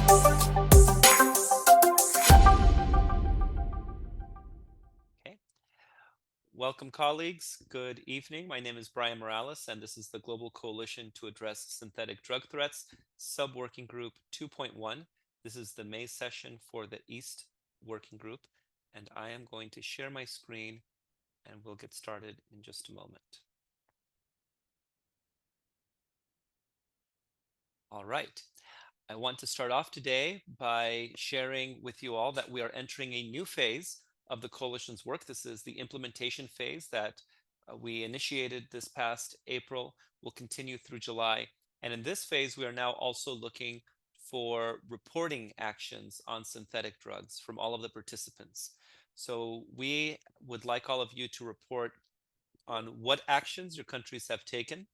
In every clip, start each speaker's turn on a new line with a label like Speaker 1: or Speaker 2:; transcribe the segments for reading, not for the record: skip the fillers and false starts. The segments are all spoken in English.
Speaker 1: Okay. Welcome, colleagues. Good evening. My name is Brian Morales, and this is the Global Coalition to Address Synthetic Drug Threats, Subworking Group 2.1. This is the May session for the East Working Group, and I am going to share my screen, and we'll get started in just a moment. All right. I want to start off today by sharing with you all that we are entering a new phase of the coalition's work. This is the implementation phase that we initiated this past April, will continue through July. And in this phase, we are now also looking for reporting actions on synthetic drugs from all of the participants. So we would like all of you to report on what actions your countries have taken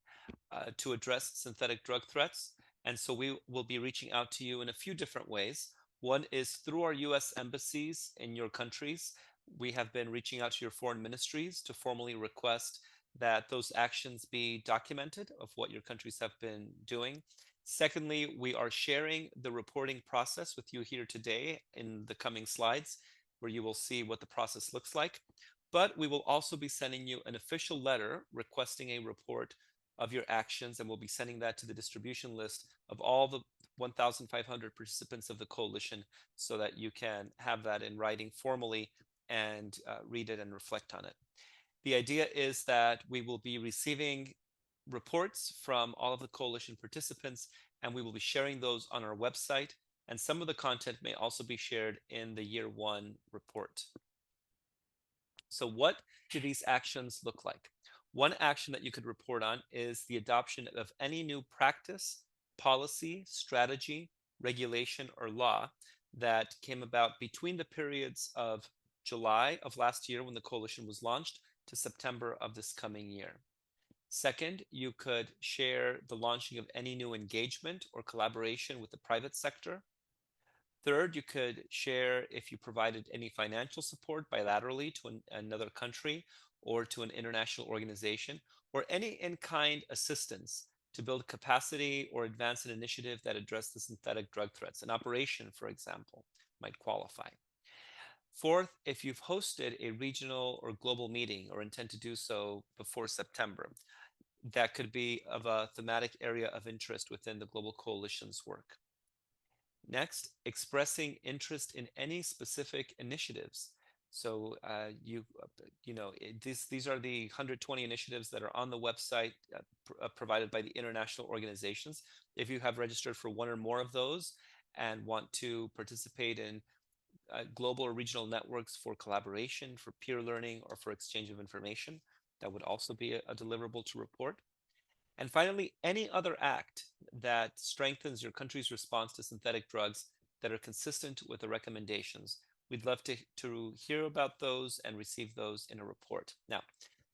Speaker 1: to address synthetic drug threats. And so we will be reaching out to you in a few different ways. One is through our US embassies in your countries. We have been reaching out to your foreign ministries to formally request that those actions be documented of what your countries have been doing. Secondly, we are sharing the reporting process with you here today in the coming slides, where you will see what the process looks like. But we will also be sending you an official letter requesting a report of your actions, and we'll be sending that to the distribution list of all the 1,500 participants of the coalition so that you can have that in writing formally and read it and reflect on it. The idea is that we will be receiving reports from all of the coalition participants, and we will be sharing those on our website. And some of the content may also be shared in the year one report. So what do these actions look like? One action that you could report on is the adoption of any new practice, policy, strategy, regulation, or law that came about between the periods of July of last year when the coalition was launched to September of this coming year. Second, you could share the launching of any new engagement or collaboration with the private sector. Third, you could share if you provided any financial support bilaterally to another country or to an international organization, or any in-kind assistance to build capacity or advance an initiative that addressed the synthetic drug threats. An operation, for example, might qualify. Fourth, if you've hosted a regional or global meeting or intend to do so before September, that could be of a thematic area of interest within the Global Coalition's work. Next, expressing interest in any specific initiatives. So these are the 120 initiatives that are on the website provided by the international organizations. If you have registered for one or more of those and want to participate in global or regional networks for collaboration, for peer learning, or for exchange of information, that would also be a deliverable to report. And finally, any other act that strengthens your country's response to synthetic drugs that are consistent with the recommendations. We'd love to hear about those and receive those in a report. Now,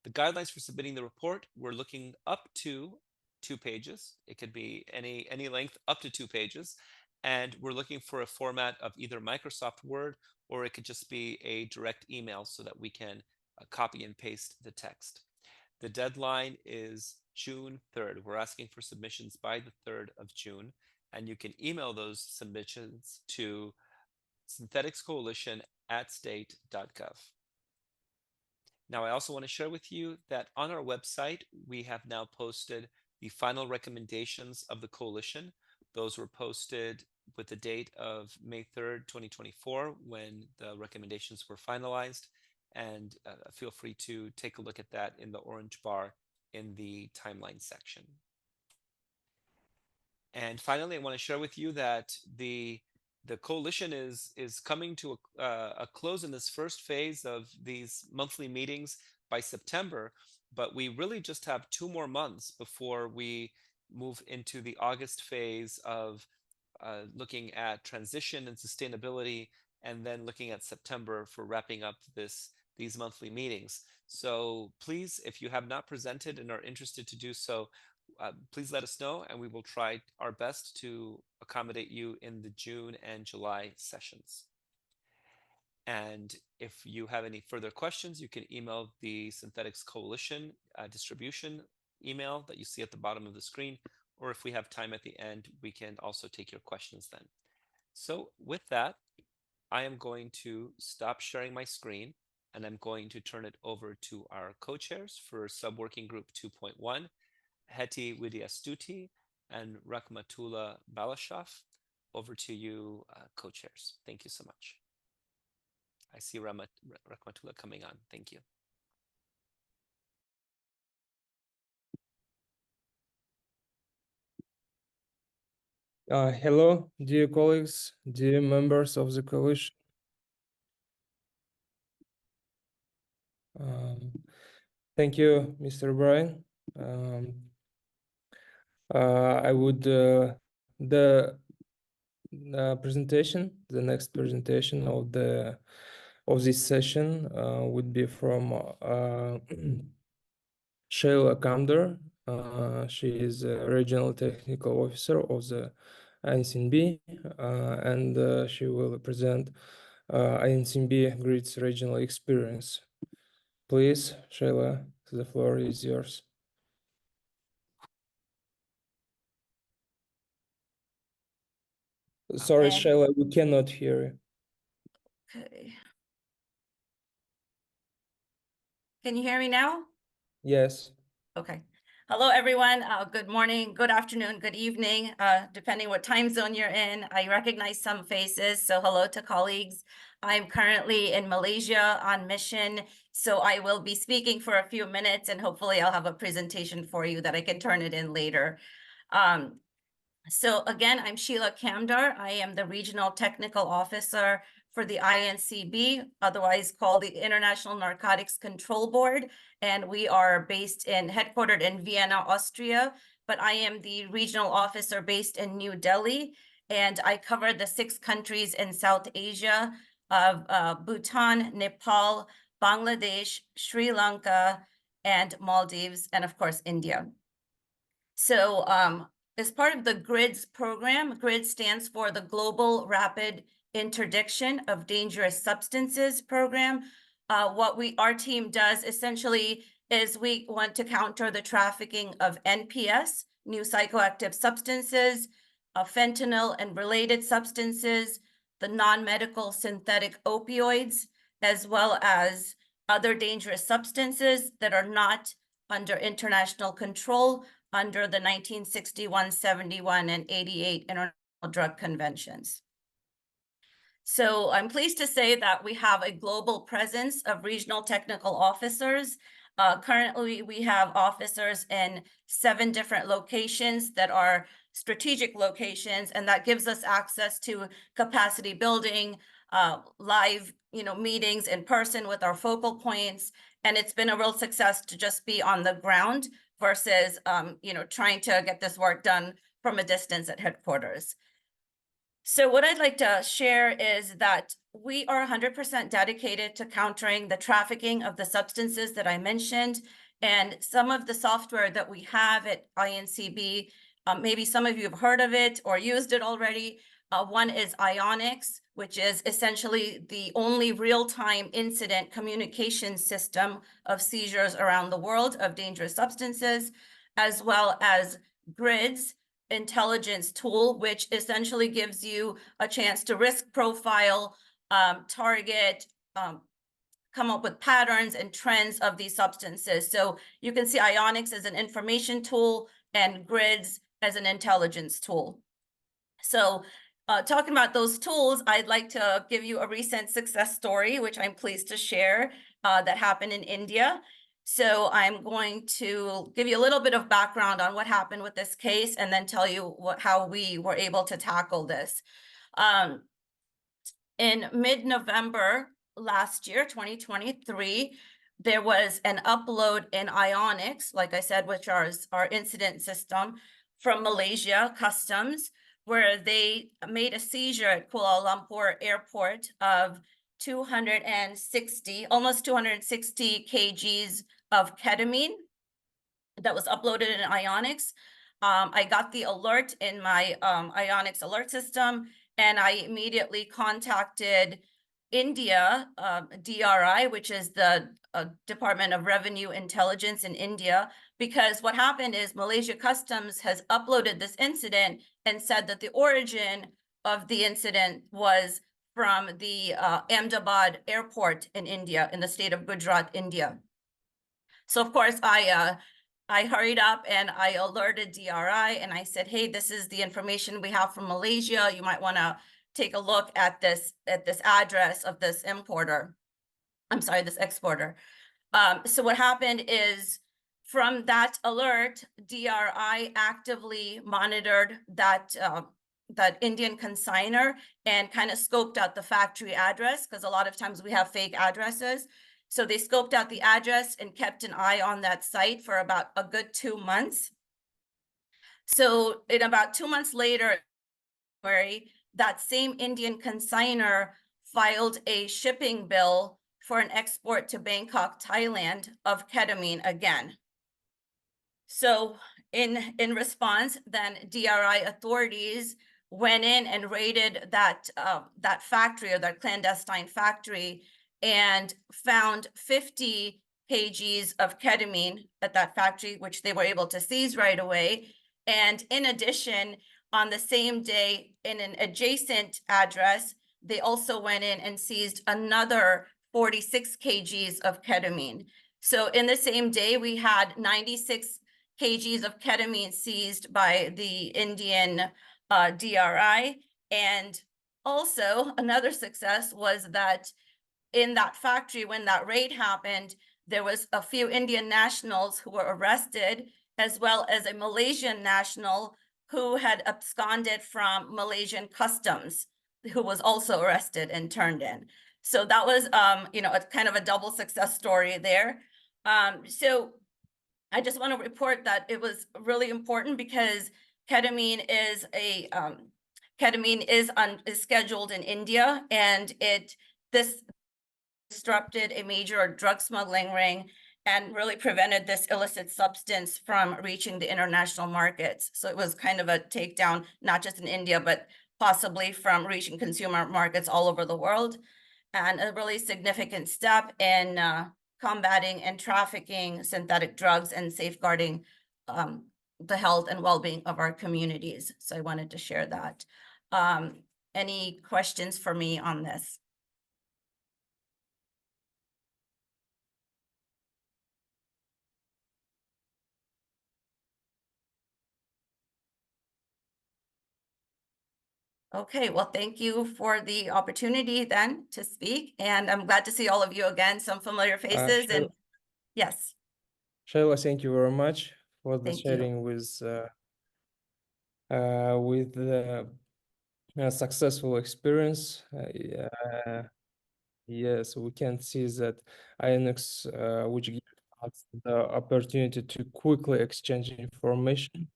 Speaker 1: the guidelines for submitting the report, we're looking up to 2 pages. It could be any length up to 2 pages. And we're looking for a format of either Microsoft Word, or it could just be a direct email so that we can copy and paste the text. The deadline is June 3rd. We're asking for submissions by the 3rd of June, and you can email those submissions to syntheticscoalition@state.gov. Now, I also want to share with you that on our website, we have now posted the final recommendations of the coalition. Those were posted with the date of May 3rd, 2024, when the recommendations were finalized. And feel free to take a look at that in the orange bar in the timeline section. And finally, I want to share with you that the coalition is coming to a close in this first phase of these monthly meetings by September, but we really just have 2 more months before we move into the August phase of looking at transition and sustainability, and then looking at September for wrapping up these monthly meetings. So please, if you have not presented and are interested to do so, please let us know, and we will try our best to accommodate you in the June and July sessions. And if you have any further questions, you can email the Synthetics Coalition distribution email that you see at the bottom of the screen, or if we have time at the end, we can also take your questions then. So with that, I am going to stop sharing my screen and I'm going to turn it over to our co-chairs for Subworking Group 2.1, Heti Widyastuti and Rakhmatullah Balashov. Over to you, co-chairs. Thank you so much. I see Rakhmatullah coming on. Thank you.
Speaker 2: Hello, dear colleagues, dear members of the coalition. Thank you, Mr. Brian. I would the presentation, the next presentation of this session would be from Shayla Kamdar. She is a regional technical officer of the INCB, and she will present INCB Grid's regional experience. Please, Shayla, the floor is yours. Sorry, Shayla, we cannot hear you.
Speaker 3: Okay. Can you hear me now?
Speaker 2: Yes.
Speaker 3: Okay. Hello, everyone. Good morning, good afternoon, good evening, depending what time zone you're in. I recognize some faces, so hello to colleagues. I'm currently in Malaysia on mission, so I will be speaking for a few minutes, and hopefully I'll have a presentation for you that I can turn it in later. So again, I'm Sheila Kamdar. I am the Regional Technical Officer for the INCB, otherwise called the International Narcotics Control Board. And we are headquartered in Vienna, Austria, but I am the regional officer based in New Delhi. And I cover the 6 countries in South Asia of Bhutan, Nepal, Bangladesh, Sri Lanka, and Maldives, and of course, India. So as part of the GRIDS program, GRID stands for the Global Rapid Interdiction of Dangerous Substances program. What our team does essentially is we want to counter the trafficking of NPS, new psychoactive substances, fentanyl and related substances, the non-medical synthetic opioids, as well as other dangerous substances that are not under international control under the 1961, 71, and 88 International Drug Conventions. So I'm pleased to say that we have a global presence of regional technical officers. Currently, we have officers in 7 different locations that are strategic locations, and that gives us access to capacity building, live meetings in person with our focal points. And it's been a real success to just be on the ground versus trying to get this work done from a distance at headquarters. So what I'd like to share is that we are 100% dedicated to countering the trafficking of the substances that I mentioned. And some of the software that we have at INCB, maybe some of you have heard of it or used it already. One is Ionix, which is essentially the only real-time incident communication system of seizures around the world of dangerous substances, as well as GRIDS, intelligence tool, which essentially gives you a chance to risk profile, target, come up with patterns and trends of these substances. So you can see Ionix as an information tool and GRIDS as an intelligence tool. So talking about those tools, I'd like to give you a recent success story, which I'm pleased to share, that happened in India. So I'm going to give you a little bit of background on what happened with this case and then tell you how we were able to tackle this. In mid-November last year, 2023, there was an upload in Ionix, like I said, which is our incident system, from Malaysia Customs, where they made a seizure at Kuala Lumpur Airport of almost 260 kgs of ketamine that was uploaded in Ionix. I got the alert in my Ionix alert system, and I immediately contacted India, DRI, which is the Department of Revenue Intelligence in India, because what happened is Malaysia Customs has uploaded this incident and said that the origin of the incident was from the Ahmedabad airport in India, in the state of Gujarat, India. So of course I hurried up and I alerted DRI and I said, hey, this is the information we have from Malaysia. You might want to take a look at this address of this importer. I'm sorry, this exporter. So what happened is, from that alert, DRI actively monitored that Indian consignor and kind of scoped out the factory address, because a lot of times we have fake addresses. So they scoped out the address and kept an eye on that site for about a good 2 months. So in about 2 months later, that same Indian consignor filed a shipping bill for an export to Bangkok, Thailand of ketamine again. So in response, then DRI authorities went in and raided that factory, or that clandestine factory, and found 50 kgs of ketamine at that factory, which they were able to seize right away. And in addition, on the same day, in an adjacent address, they also went in and seized another 46 kgs of ketamine. So in the same day, we had 96 kgs of ketamine seized by the Indian DRI. And also another success was that in that factory, when that raid happened, there was a few Indian nationals who were arrested, as well as a Malaysian national who had absconded from Malaysian customs, who was also arrested and turned in. So that was, a kind of a double success story there. So I just want to report that it was really important, because ketamine is scheduled in India, and this disrupted a major drug smuggling ring and really prevented this illicit substance from reaching the international markets. So it was kind of a takedown, not just in India, but possibly from reaching consumer markets all over the world, and a really significant step in combating and trafficking synthetic drugs and safeguarding the health and well-being of our communities. So I wanted to share that. Any questions for me on this? Okay, well, thank you for the opportunity then to speak, and I'm glad to see all of you again, some familiar faces. And yes,
Speaker 2: Shayla, thank you very much for the
Speaker 3: thank you.
Speaker 2: sharing with the successful experience. Yes, we can see that INX, which gives us the opportunity to quickly exchange information,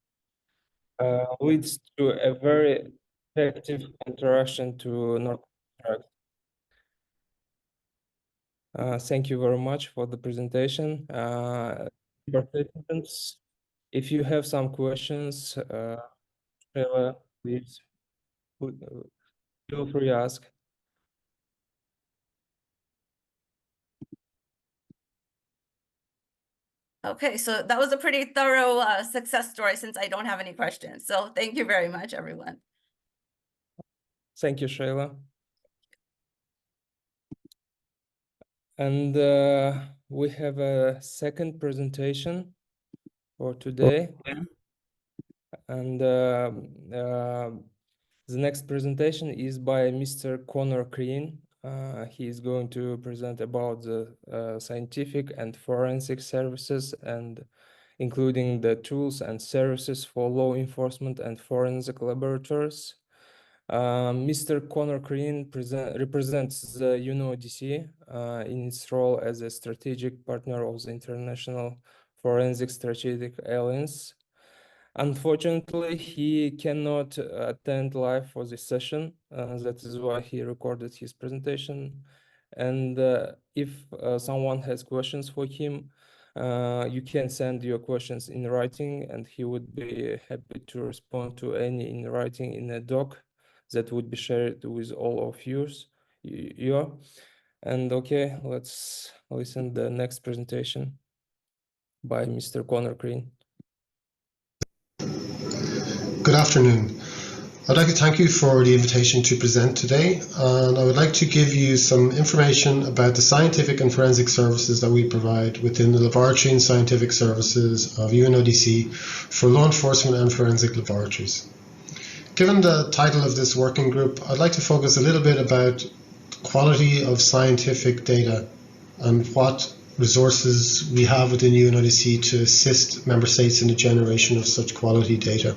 Speaker 2: leads to a very effective interaction to narcotics. Thank you very much for the presentation. Participants, if you have some questions, Shayla, please feel free to ask.
Speaker 3: Okay, so that was a pretty thorough success story, since I don't have any questions. So thank you very much, everyone.
Speaker 2: Thank you, Shayla. And we have a second presentation for today. And the next presentation is by Mr. Connor Crean. He is going to present about the scientific and forensic services, and including the tools and services for law enforcement and forensic laboratories. Mr. Connor Crean represents the UNODC in its role as a strategic partner of the International Forensic Strategic Alliance. Unfortunately, he cannot attend live for this session. That is why he recorded his presentation. And if someone has questions for him, you can send your questions in writing, and he would be happy to respond to any in writing in a doc that would be shared with all of you. And okay, let's listen to the next presentation by Mr. Connor Crean.
Speaker 4: Good afternoon. I'd like to thank you for the invitation to present today, and I would like to give you some information about the scientific and forensic services that we provide within the laboratory and scientific services of UNODC for law enforcement and forensic laboratories. Given the title of this working group, I'd like to focus a little bit about quality of scientific data and what resources we have within UNODC to assist member states in the generation of such quality data.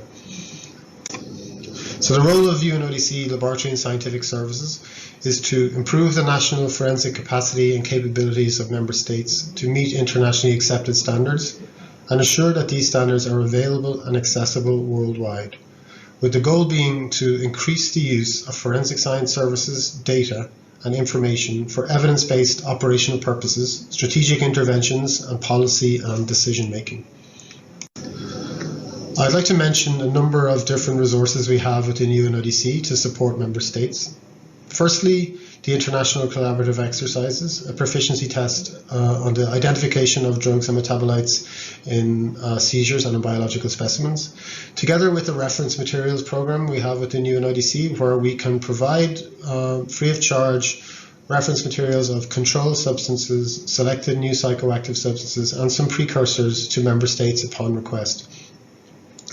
Speaker 4: So the role of UNODC Laboratory and Scientific Services is to improve the national forensic capacity and capabilities of member states to meet internationally accepted standards and ensure that these standards are available and accessible worldwide, with the goal being to increase the use of forensic science services, data and information for evidence-based operational purposes, strategic interventions and policy and decision making. I'd like to mention a number of different resources we have within UNODC to support member states. Firstly, the International Collaborative Exercises, a proficiency test on the identification of drugs and metabolites in seizures and in biological specimens, together with the reference materials program we have within UNODC, where we can provide free of charge reference materials of controlled substances, selected new psychoactive substances, and some precursors to member states upon request.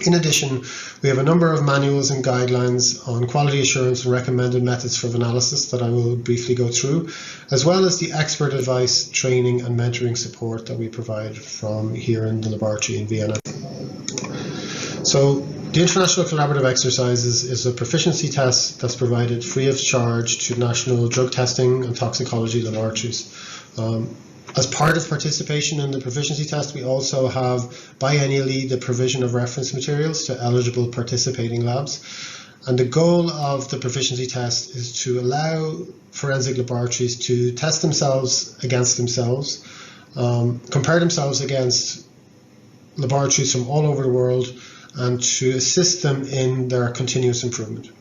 Speaker 4: In addition, we have a number of manuals and guidelines on quality assurance and recommended methods for analysis that I will briefly go through, as well as the expert advice, training and mentoring support that we provide from here in the laboratory in Vienna. So the International Collaborative Exercises is a proficiency test that's provided free of charge to national drug testing and toxicology laboratories. As part of participation in the proficiency test, we also have biennially the provision of reference materials to eligible participating labs. And the goal of the proficiency test is to allow forensic laboratories to test themselves against themselves, compare themselves against laboratories from all over the world, and to assist them in their continuous improvement.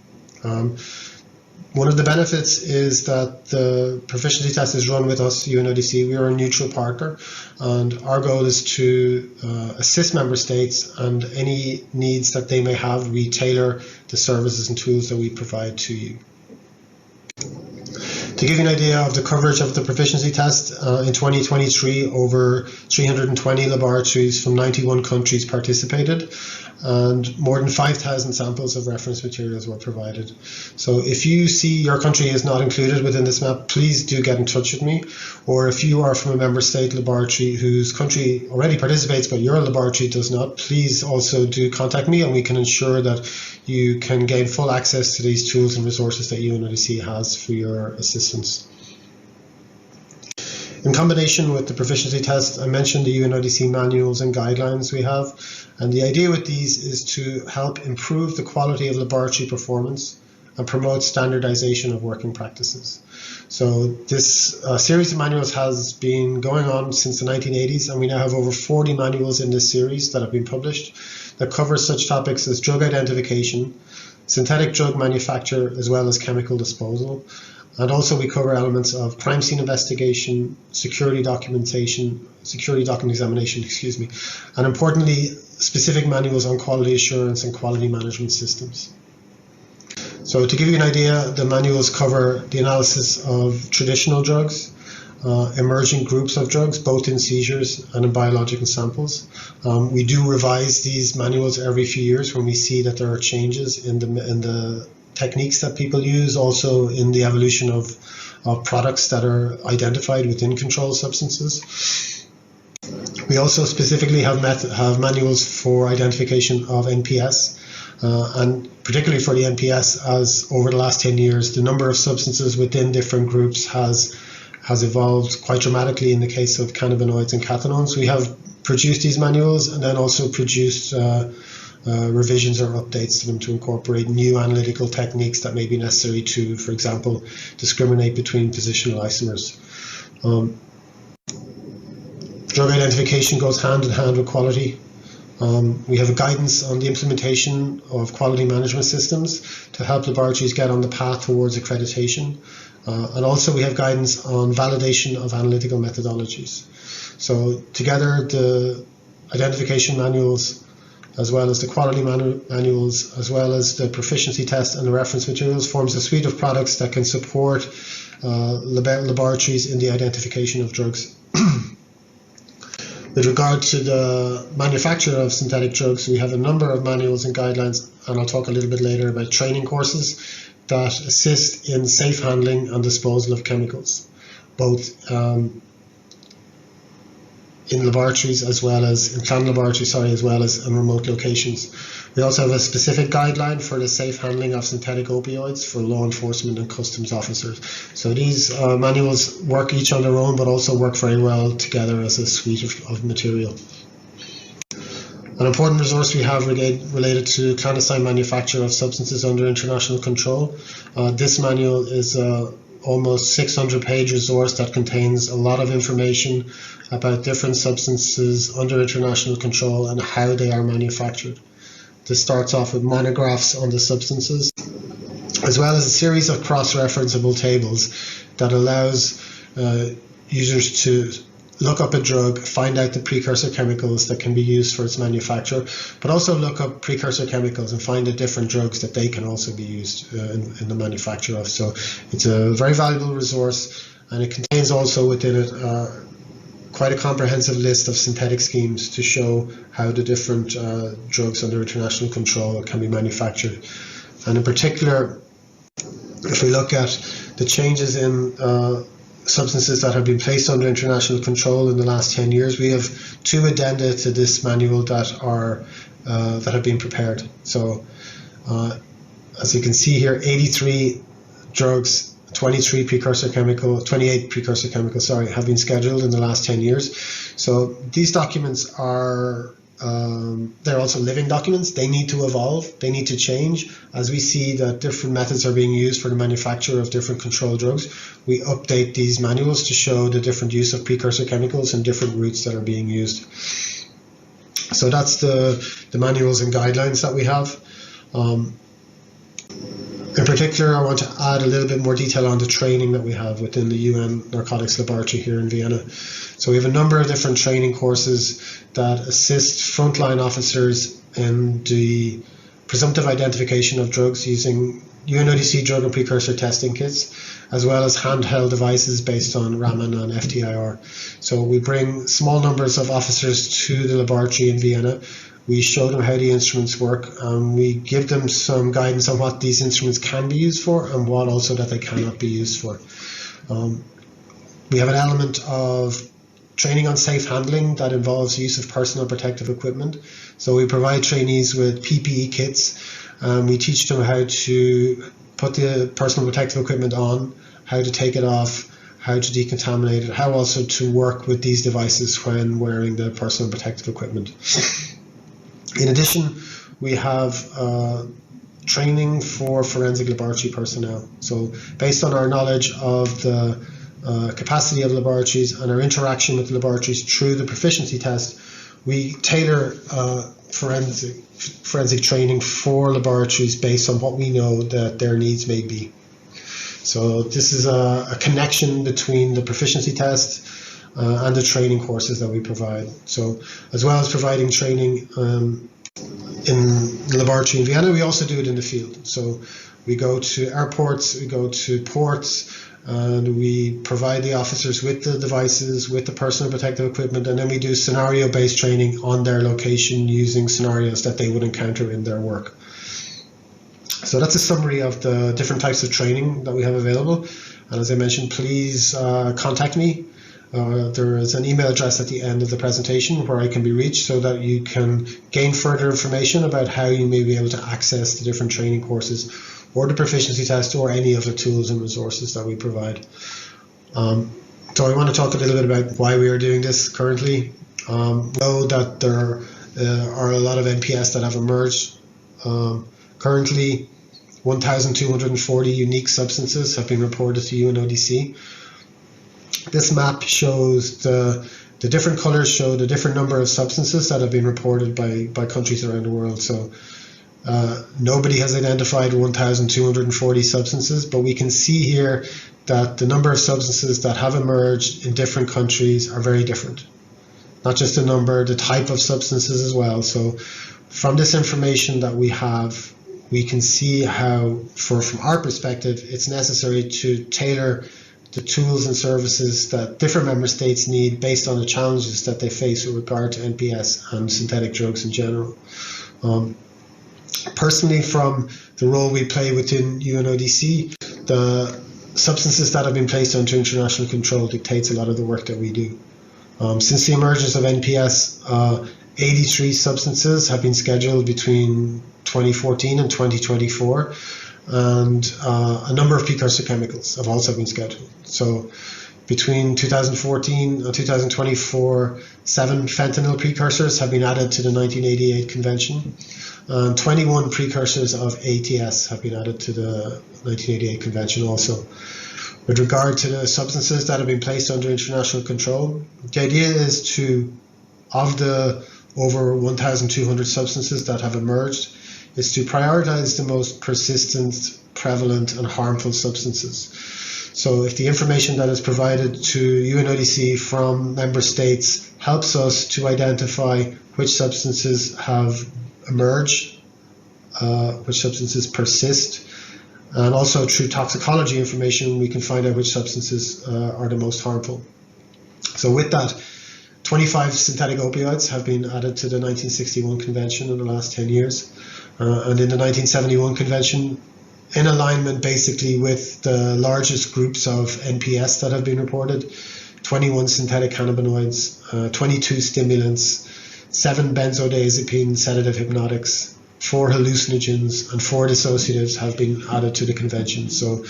Speaker 4: One of the benefits is that the proficiency test is run with us, UNODC. We are a neutral partner, and our goal is to assist member states and any needs that they may have. We tailor the services and tools that we provide to you. To give you an idea of the coverage of the proficiency test, in 2023, over 320 laboratories from 91 countries participated, and more than 5,000 samples of reference materials were provided. So if you see your country is not included within this map, please do get in touch with me. Or if you are from a member state laboratory whose country already participates but your laboratory does not, please also do contact me, and we can ensure that you can gain full access to these tools and resources that UNODC has for your assistance. In combination with the proficiency test, I mentioned the UNODC manuals and guidelines we have, and the idea with these is to help improve the quality of laboratory performance and promote standardization of working practices. So this series of manuals has been going on since the 1980s, and we now have over 40 manuals in this series that have been published that cover such topics as drug identification, synthetic drug manufacture, as well as chemical disposal. And also we cover elements of crime scene investigation, security document examination, and importantly, specific manuals on quality assurance and quality management systems. So to give you an idea, the manuals cover the analysis of traditional drugs, emerging groups of drugs, both in seizures and in biological samples. We do revise these manuals every few years when we see that there are changes in the techniques that people use, also in the evolution of products that are identified within controlled substances. We also specifically have manuals for identification of NPS, and particularly for the NPS, as over the last 10 years, the number of substances within different groups has evolved quite dramatically in the case of cannabinoids and cathinones. We have produced these manuals and then also produced revisions or updates to them to incorporate new analytical techniques that may be necessary to, for example, discriminate between positional isomers. Drug identification goes hand in hand with quality. We have a guidance on the implementation of quality management systems to help laboratories get on the path towards accreditation. And also we have guidance on validation of analytical methodologies. So together the identification manuals as well as the quality manuals, as well as the proficiency test and the reference materials, forms a suite of products that can support laboratories in the identification of drugs. With regard to the manufacture of synthetic drugs, we have a number of manuals and guidelines, and I'll talk a little bit later about training courses that assist in safe handling and disposal of chemicals, both in laboratories as well as in plant laboratories, as well as in remote locations. We also have a specific guideline for the safe handling of synthetic opioids for law enforcement and customs officers. So these manuals work each on their own, but also work very well together as a suite of material. An important resource we have related to clandestine manufacture of substances under international control. This manual is almost 600-page resource that contains a lot of information about different substances under international control and how they are manufactured. This starts off with monographs on the substances, as well as a series of cross-referenceable tables that allows users to look up a drug, find out the precursor chemicals that can be used for its manufacture, but also look up precursor chemicals and find the different drugs that they can also be used in the manufacture of. So it's a very valuable resource, and it contains also within it quite a comprehensive list of synthetic schemes to show how the different drugs under international control can be manufactured. And in particular, if we look at the changes in substances that have been placed under international control in the last 10 years, we have 2 addenda to this manual that have been prepared. So as you can see here, 83 drugs, 28 precursor chemicals, have been scheduled in the last 10 years. So these documents are they're also living documents. They need to evolve, they need to change. As we see that different methods are being used for the manufacture of different controlled drugs, we update these manuals to show the different use of precursor chemicals and different routes that are being used. So that's the manuals and guidelines that we have. In particular, I want to add a little bit more detail on the training that we have within the UN Narcotics Laboratory here in Vienna. So we have a number of different training courses that assist frontline officers in the presumptive identification of drugs using UNODC drug and precursor testing kits, as well as handheld devices based on Raman and FTIR. So we bring small numbers of officers to the laboratory in Vienna. We show them how the instruments work, and we give them some guidance on what these instruments can be used for and what also that they cannot be used for. We have an element of training on safe handling that involves use of personal protective equipment. So we provide trainees with PPE kits. We teach them how to put the personal protective equipment on, how to take it off, how to decontaminate it, how also to work with these devices when wearing the personal protective equipment. In addition, we have training for forensic laboratory personnel. So based on our knowledge of the capacity of laboratories and our interaction with the laboratories through the proficiency test, we tailor forensic training for laboratories based on what we know that their needs may be. So this is a connection between the proficiency test and the training courses that we provide. So as well as providing training in the laboratory in Vienna, we also do it in the field. So we go to airports, we go to ports, and we provide the officers with the devices, with the personal protective equipment, and then we do scenario-based training on their location using scenarios that they would encounter in their work. So that's a summary of the different types of training that we have available. And as I mentioned, please contact me. There is an email address at the end of the presentation where I can be reached so that you can gain further information about how you may be able to access the different training courses or the proficiency test or any of the tools and resources that we provide. So I want to talk a little bit about why we are doing this currently. We know that there are a lot of NPS that have emerged. Currently, 1,240 unique substances have been reported to UNODC. This map shows the different colors show the different number of substances that have been reported by countries around the world. So nobody has identified 1,240 substances, but we can see here that the number of substances that have emerged in different countries are very different. not just the number, the type of substances as well. So from this information that we have, we can see how, from our perspective, it's necessary to tailor the tools and services that different member states need based on the challenges that they face with regard to NPS and synthetic drugs in general. Personally, from the role we play within UNODC, the substances that have been placed under international control dictates a lot of the work that we do. Since the emergence of NPS, 83 substances have been scheduled between 2014 and 2024, and a number of precursor chemicals have also been scheduled. So between 2014 and 2024, 7 fentanyl precursors have been added to the 1988 convention, and 21 precursors of ATS have been added to the 1988 convention also. With regard to the substances that have been placed under international control, the idea is to, of the over 1,200 substances that have emerged, is to prioritize the most persistent, prevalent and harmful substances. So if the information that is provided to UNODC from member states helps us to identify which substances have emerged, which substances persist, and also through toxicology information we can find out which substances are the most harmful. So with that, 25 synthetic opioids have been added to the 1961 convention in the last 10 years. And in the 1971 convention, in alignment basically with the largest groups of NPS that have been reported, 21 synthetic cannabinoids, 22 stimulants, 7 benzodiazepine sedative hypnotics, 4 hallucinogens, and 4 dissociatives have been added to the convention. So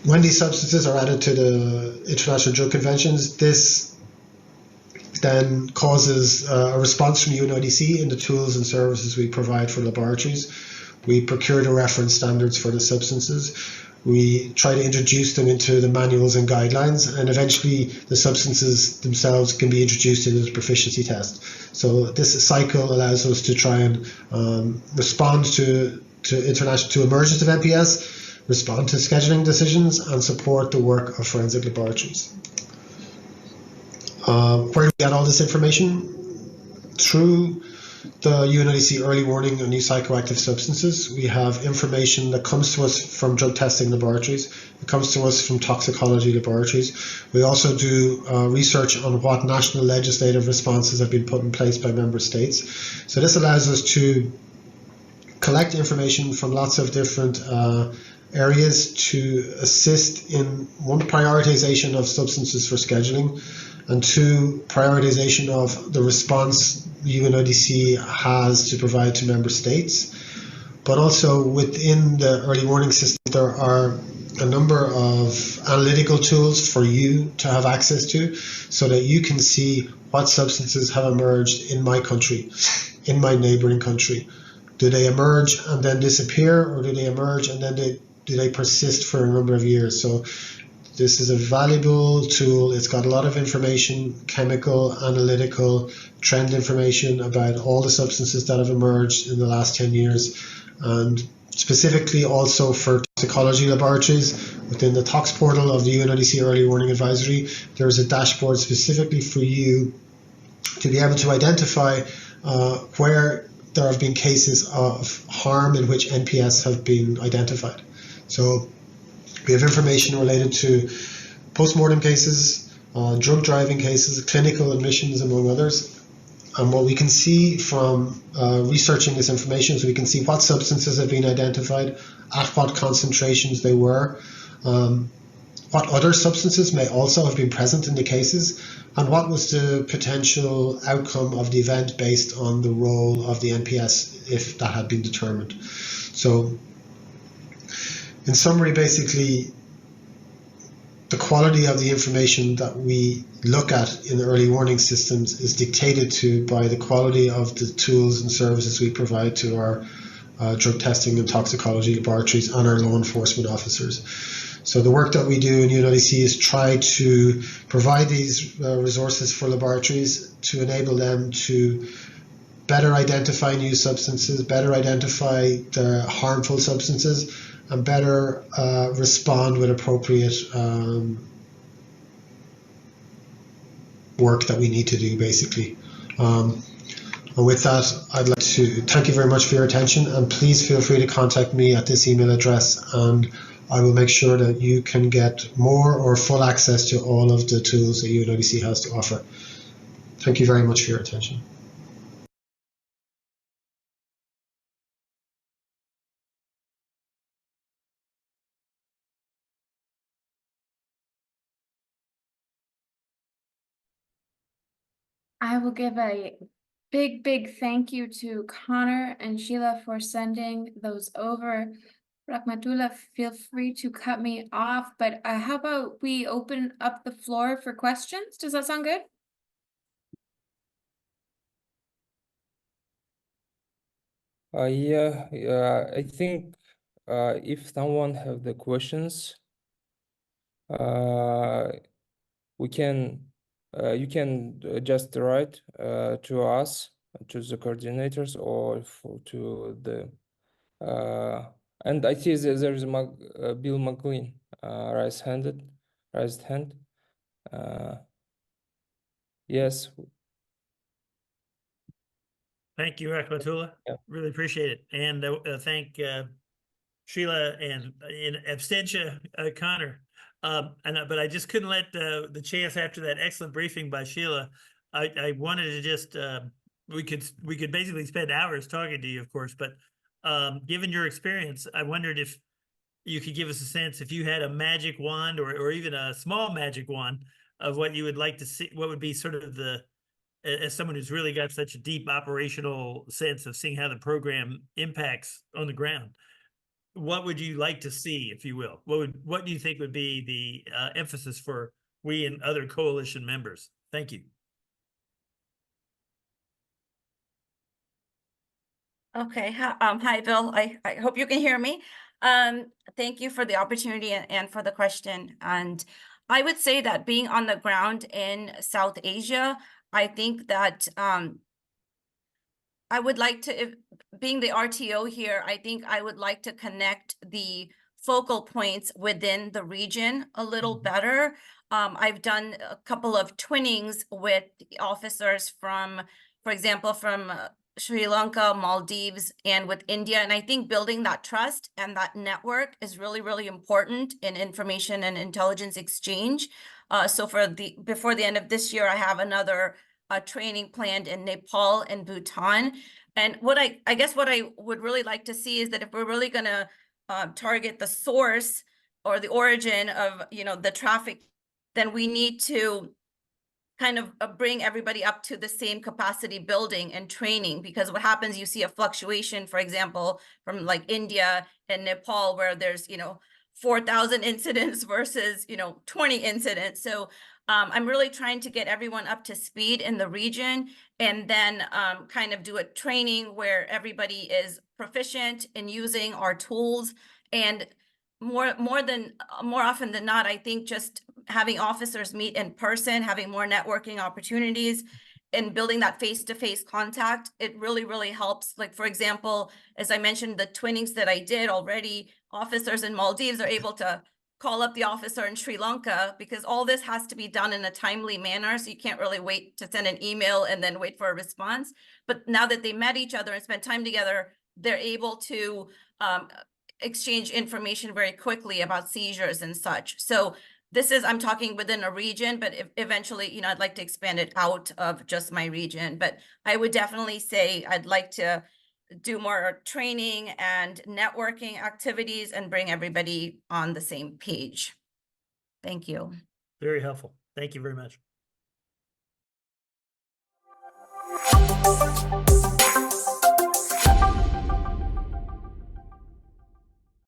Speaker 4: when these substances are added to the international drug conventions, this then causes a response from UNODC in the tools and services we provide for laboratories. We procure the reference standards for the substances. We try to introduce them into the manuals and guidelines, and eventually the substances themselves can be introduced into the proficiency test. So this cycle allows us to try and respond to emergence of NPS, respond to scheduling decisions, and support the work of forensic laboratories. Where do we get all this information? Through the UNODC early warning on new psychoactive substances. We have information that comes to us from drug testing laboratories. It comes to us from toxicology laboratories. We also do research on what national legislative responses have been put in place by member states. So this allows us to collect information from lots of different areas to assist in, one, prioritization of substances for scheduling, and 2, prioritization of the response UNODC has to provide to member states. But also within the early warning system, there are a number of analytical tools for you to have access to, so that you can see what substances have emerged in my country, in my neighboring country. Do they emerge and then disappear, or do they emerge and then do they persist for a number of years? So this is a valuable tool. It's got a lot of information, chemical, analytical, trend information about all the substances that have emerged in the last 10 years. And specifically also for toxicology laboratories, within the Tox portal of the UNODC Early Warning Advisory, there is a dashboard specifically for you to be able to identify where there have been cases of harm in which NPS have been identified. So we have information related to post-mortem cases, drug driving cases, clinical admissions, among others. And what we can see from researching this information is we can see what substances have been identified, at what concentrations they were, what other substances may also have been present in the cases, and what was the potential outcome of the event based on the role of the NPS if that had been determined. So in summary, basically, the quality of the information that we look at in the early warning systems is dictated to by the quality of the tools and services we provide to our drug testing and toxicology laboratories and our law enforcement officers. So the work that we do in UNODC is try to provide these resources for laboratories to enable them to better identify new substances, better identify the harmful substances, and better respond with appropriate work that we need to do, basically. And with that, I'd like to thank you very much for your attention, and please feel free to contact me at this email address, and I will make sure that you can get more or full access to all of the tools that UNODC has to offer. Thank you very much for your attention.
Speaker 5: I will give a big thank you to Connor and Sheila for sending those over. Rahmatullah, feel free to cut me off, but how about we open up the floor for questions? Does that sound good?
Speaker 2: Yeah, I think if someone have the questions, we can you can just write to us, to the coordinators, or to the and I see there is Bill McLean raised hand. Yes.
Speaker 6: Thank you, Rahmatullah.
Speaker 2: Yeah.
Speaker 6: Really appreciate it. And thank Sheila and in absentia, Connor. But I just couldn't let the chance after that excellent briefing by Sheila. I wanted to just we could basically spend hours talking to you, of course. But given your experience, I wondered if you could give us a sense, if you had a magic wand or even a small magic wand of what you would like to see, what would be sort of the, as someone who's really got such a deep operational sense of seeing how the program impacts on the ground, what would you like to see, if you will? What do you think would be the emphasis for we and other coalition members? Thank you.
Speaker 3: Okay. Hi, Bill. I hope you can hear me. Thank you for the opportunity and for the question. And I would say that being on the ground in South Asia, I think that I would like to, being the RTO here, I think I would like to connect the focal points within the region a little better. I've done a couple of twinnings with officers from, for example, from Sri Lanka, Maldives, and with India. And I think building that trust and that network is really, really important in information and intelligence exchange. So before the end of this year, I have another training planned in Nepal and Bhutan. And what I guess what I would really like to see is that if we're really going to target the source or the origin of, the traffic, then we need to kind of bring everybody up to the same capacity building and training, because what happens, you see a fluctuation, for example, from like India and Nepal, where there's, 4,000 incidents versus, 20 incidents. So I'm really trying to get everyone up to speed in the region, and then kind of do a training where everybody is proficient in using our tools. And more often than not, I think just having officers meet in person, having more networking opportunities, and building that face-to-face contact, it really, really helps. Like, for example, as I mentioned, the twinnings that I did already, officers in Maldives are able to call up the officer in Sri Lanka, because all this has to be done in a timely manner. So you can't really wait to send an email and then wait for a response. But now that they met each other and spent time together, they're able to exchange information very quickly about seizures and such. So I'm talking within a region, but eventually, I'd like to expand it out of just my region. But I would definitely say I'd like to do more training and networking activities and bring everybody on the same page. Thank you.
Speaker 6: Very helpful. Thank you very much.